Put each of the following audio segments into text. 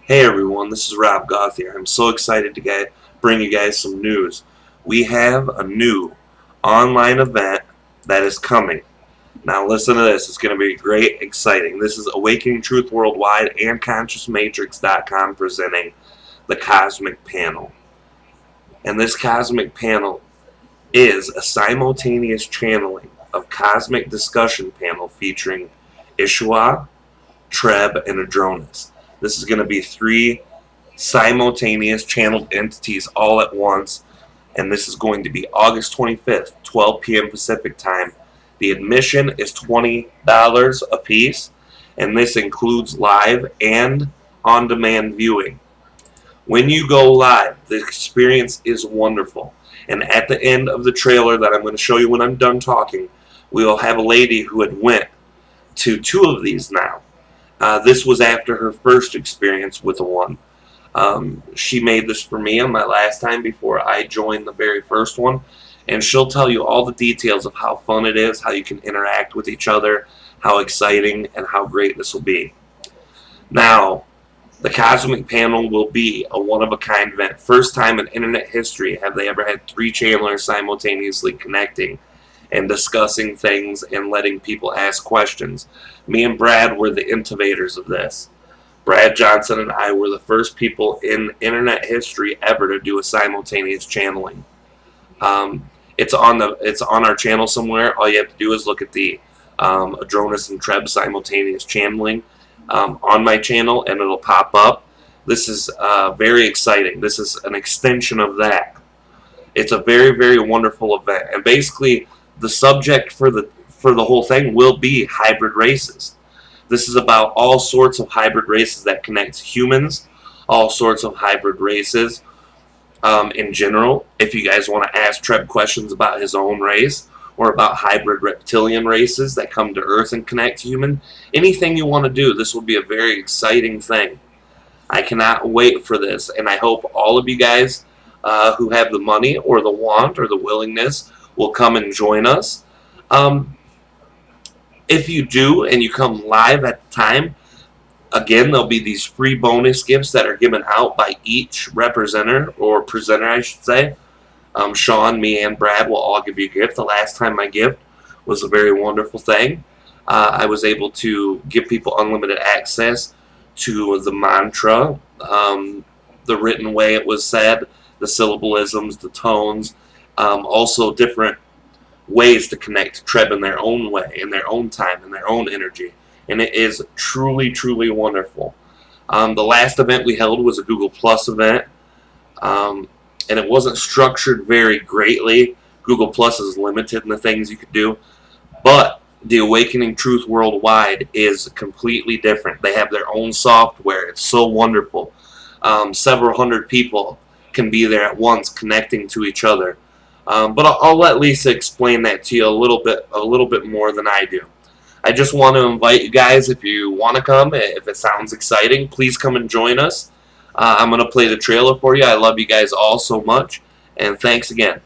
Hey everyone, this is Rob Gauthier. I'm so excited to bring you guys some news. We have a new online event that is coming. Now listen to this, it's going to be great, exciting. This is Awakening Truth Worldwide and ConsciousMatrix.com presenting the Cosmic Panel. And this Cosmic Panel is a simultaneous channeling of Cosmic Discussion Panel featuring Ishwa, Treb, and Adronis. This is going to be 3 simultaneous channeled entities all at once, and this is going to be August 25th, 12 p.m. Pacific time. The admission is $20 a piece, and this includes live and on-demand viewing. When you go live, the experience is wonderful, and at the end of the trailer that I'm going to show you when I'm done talking, we will have a lady who had went to 2 of these now. This was after her first experience with the one. She made this for me on my last time before I joined the very first one, and she'll tell you all the details of how fun it is, how you can interact with each other, how exciting and how great this will be. Now, the Cosmic Panel will be a one-of-a-kind event. First time in internet history have they ever had 3 channelers simultaneously connecting and discussing things and letting people ask questions. Me and Brad were the innovators of this. Brad Johnson and I were the first people in internet history ever to do a simultaneous channeling. It's on our channel somewhere. All you have to do is look at the Adronis and Treb simultaneous channeling on my channel, and it'll pop up. This is very exciting. This is an extension of that. It's a very, very wonderful event, and basically the subject for the whole thing will be hybrid races. This is about all sorts of hybrid races that connects humans, all sorts of hybrid races in general. If you guys want to ask Treb questions about his own race or about hybrid reptilian races that come to Earth and connect to human, anything you want to do, this will be a very exciting thing. I cannot wait for this, and I hope all of you guys who have the money or the want or the willingness will come and join us. If you do and you come live at the time, again, there'll be these free bonus gifts that are given out by each representative or presenter, I should say. Sean, me, and Brad will all give you a gift. The last time my gift was a very wonderful thing. I was able to give people unlimited access to the mantra, the written way it was said, the syllabalisms, the tones, also different ways to connect to Treb in their own way, in their own time, in their own energy. And it is truly, truly wonderful. The last event we held was a Google Plus event, and it wasn't structured very greatly. Google Plus is limited in the things you could do, but the Awakening Truth Worldwide is completely different. They have their own software. It's so wonderful. Several hundred people can be there at once connecting to each other. But I'll let Lisa explain that to you a little bit more than I do. I just want to invite you guys, if you want to come, if it sounds exciting, please come and join us. I'm going to play the trailer for you. I love you guys all so much, and thanks again.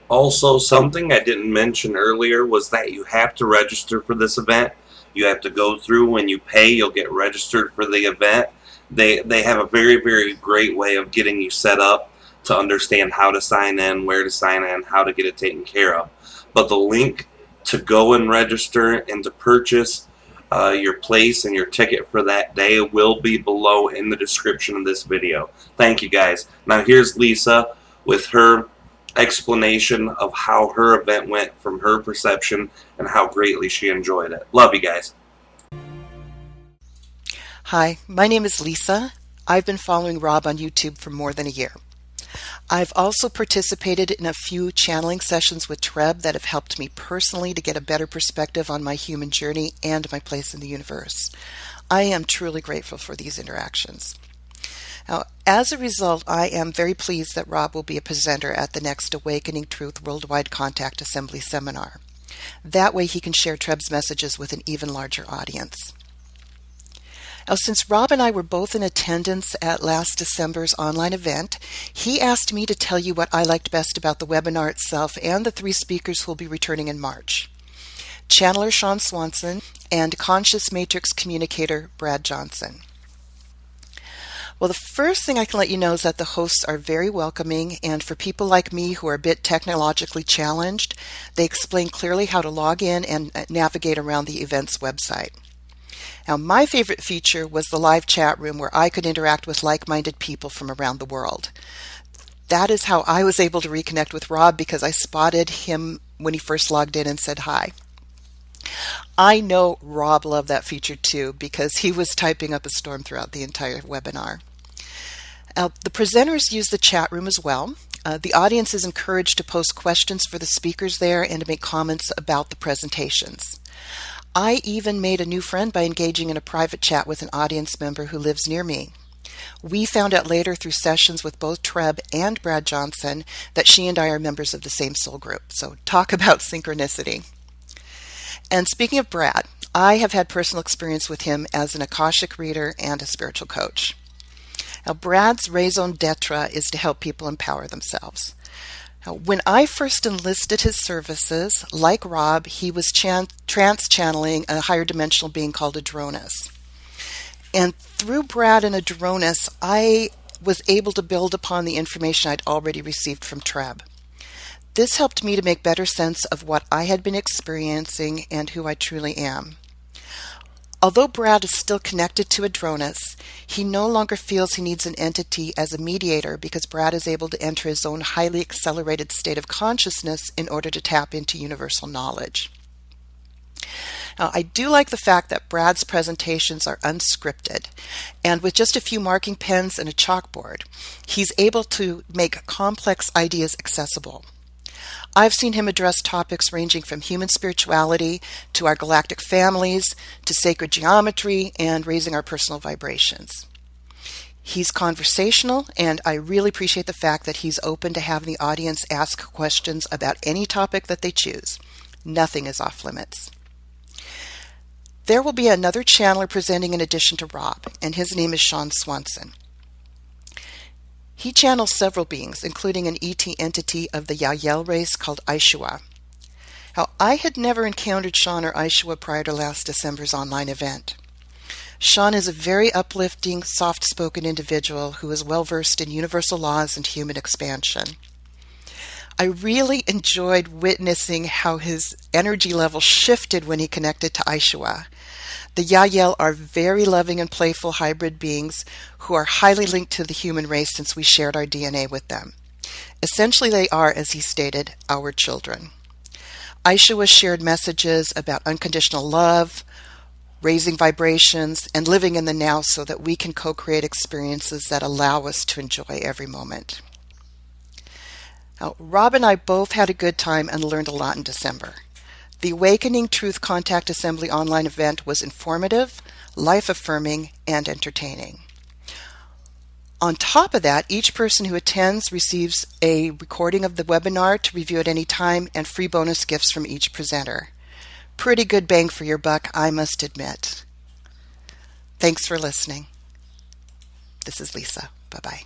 Also, something I didn't mention earlier was that you have to register for this event. You have to go through. When you pay, you'll get registered for the event. They have a very, very great way of getting you set up to understand how to sign in, where to sign in, how to get it taken care of. But the link to go and register and to purchase Your place and your ticket for that day will be below in the description of this video. Thank you guys. Now here's Lisa with her explanation of how her event went from her perception and how greatly she enjoyed it. Love you guys. Hi, my name is Lisa. I've been following Rob on YouTube for more than a year. I've also participated in a few channeling sessions with Treb that have helped me personally to get a better perspective on my human journey and my place in the universe. I am truly grateful for these interactions. Now, as a result, I am very pleased that Rob will be a presenter at the next Awakening Truth Worldwide Contact Assembly seminar. That way he can share Treb's messages with an even larger audience. Now, since Rob and I were both in attendance at last December's online event, he asked me to tell you what I liked best about the webinar itself and the 3 speakers who will be returning in March: Channeler Sean Swanson and Conscious Matrix Communicator Brad Johnson. Well, the first thing I can let you know is that the hosts are very welcoming, and for people like me who are a bit technologically challenged, they explain clearly how to log in and navigate around the event's website. Now, my favorite feature was the live chat room where I could interact with like-minded people from around the world. That is how I was able to reconnect with Rob, because I spotted him when he first logged in and said hi. I know Rob loved that feature too, because he was typing up a storm throughout the entire webinar. Now, the presenters use the chat room as well. The audience is encouraged to post questions for the speakers there and to make comments about the presentations. I even made a new friend by engaging in a private chat with an audience member who lives near me. We found out later through sessions with both Treb and Brad Johnson that she and I are members of the same soul group. So talk about synchronicity. And speaking of Brad, I have had personal experience with him as an Akashic reader and a spiritual coach. Now, Brad's raison d'etre is to help people empower themselves. Now, when I first enlisted his services, like Rob, he was trans-channeling a higher dimensional being called Adronis. And through Brad and Adronis, I was able to build upon the information I'd already received from Treb. This helped me to make better sense of what I had been experiencing and who I truly am. Although Brad is still connected to Adronis, he no longer feels he needs an entity as a mediator, because Brad is able to enter his own highly accelerated state of consciousness in order to tap into universal knowledge. Now, I do like the fact that Brad's presentations are unscripted, and with just a few marking pens and a chalkboard, he's able to make complex ideas accessible. I've seen him address topics ranging from human spirituality to our galactic families to sacred geometry and raising our personal vibrations. He's conversational, and I really appreciate the fact that he's open to having the audience ask questions about any topic that they choose. Nothing is off limits. There will be another channeler presenting in addition to Rob, and his name is Sean Swanson. He channels several beings, including an ET entity of the Yael race called Aishua. Now, I had never encountered Sean or Aishua prior to last December's online event. Sean is a very uplifting, soft-spoken individual who is well-versed in universal laws and human expansion. I really enjoyed witnessing how his energy level shifted when he connected to Aishua. The Yael are very loving and playful hybrid beings who are highly linked to the human race since we shared our DNA with them. Essentially, they are, as he stated, our children. Aishua shared messages about unconditional love, raising vibrations, and living in the now so that we can co-create experiences that allow us to enjoy every moment. Now, Rob and I both had a good time and learned a lot in December. The Awakening Truth Contact Assembly online event was informative, life-affirming, and entertaining. On top of that, each person who attends receives a recording of the webinar to review at any time and free bonus gifts from each presenter. Pretty good bang for your buck, I must admit. Thanks for listening. This is Lisa. Bye-bye.